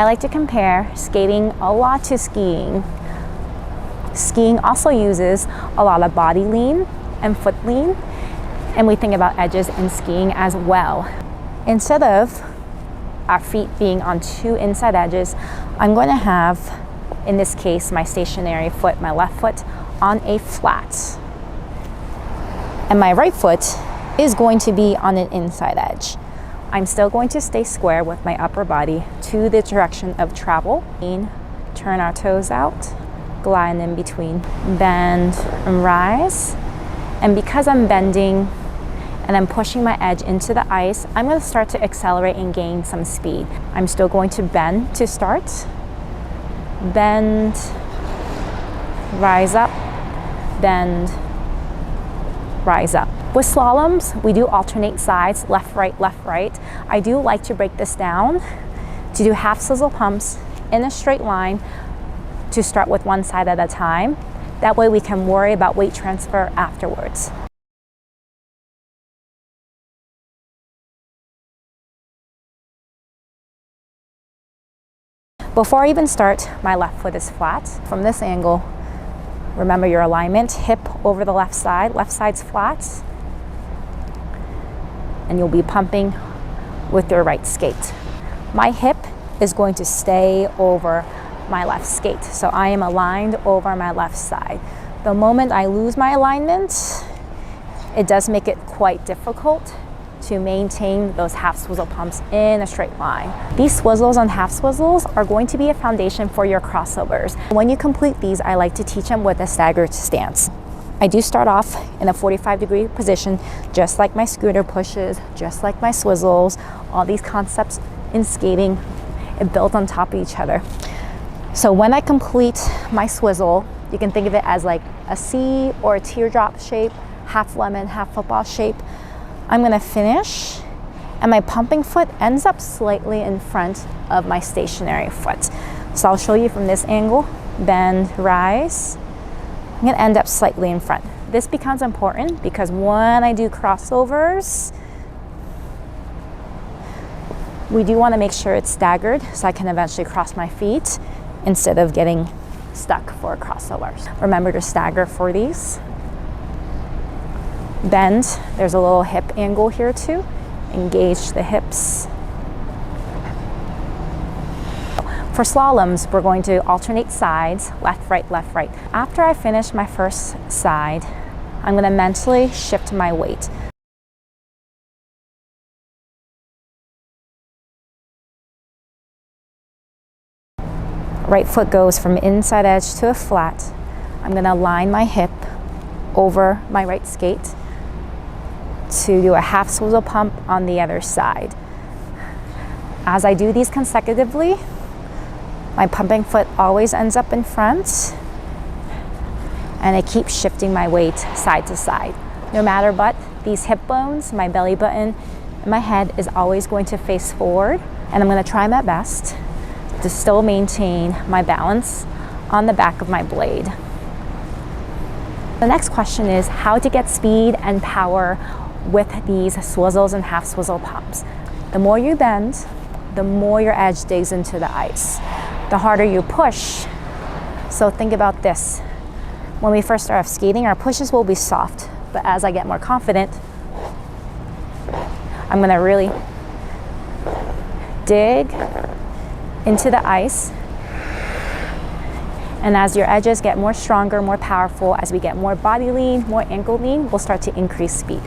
I like to compare skating a lot to skiing. Skiing also uses a lot of body lean and foot lean, and we think about edges in skiing as well. Instead of our feet being on two inside edges, I'm going to have, in this case, my stationary foot, my left foot, on a flat. And my right foot is going to be on an inside edge. I'm still going to stay square with my upper body to the direction of travel. Turn our toes out, glide in between, bend and rise. And because I'm bending and I'm pushing my edge into the ice, I'm going to start to accelerate and gain some speed. I'm still going to bend to start. Bend, rise up, bend, rise up. With slaloms, we do alternate sides, left, right, left, right. I do like to break this down to do half swizzle pumps in a straight line to start with one side at a time. That way we can worry about weight transfer afterwards. Before I even start, my left foot is flat. From this angle, remember your alignment, hip over the left side's flat, and you'll be pumping with your right skate. My hip is going to stay over my left skate, so I am aligned over my left side. The moment I lose my alignment, it does make it quite difficult to maintain those half swizzle pumps in a straight line. These swizzles and half swizzles are going to be a foundation for your crossovers. When you complete these, I like to teach them with a staggered stance. I do start off in a 45-degree position, just like my scooter pushes, just like my swizzles. All these concepts in skating, it builds on top of each other. So when I complete my swizzle, you can think of it as like a C or a teardrop shape, half lemon, half football shape. I'm gonna finish, and my pumping foot ends up slightly in front of my stationary foot. So I'll show you from this angle, bend, rise. I'm gonna end up slightly in front. This becomes important because when I do crossovers, we do wanna make sure it's staggered so I can eventually cross my feet instead of getting stuck for crossovers. Remember to stagger for these. Bend, there's a little hip angle here too. Engage the hips. For slaloms, we're going to alternate sides, left, right, left, right. After I finish my first side, I'm going to mentally shift my weight. Right foot goes from inside edge to a flat. I'm going to align my hip over my right skate to do a half swizzle pump on the other side. As I do these consecutively, my pumping foot always ends up in front, and I keep shifting my weight side to side. No matter what, these hip bones, my belly button, and my head is always going to face forward, and I'm going to try my best to still maintain my balance on the back of my blade. The next question is how to get speed and power with these swizzles and half swizzle pumps. The more you bend, the more your edge digs into the ice. The harder you push. So think about this. When we first start off skating, our pushes will be soft, but as I get more confident, I'm gonna really dig into the ice. And as your edges get more stronger, more powerful, as we get more body lean, more ankle lean, we'll start to increase speed.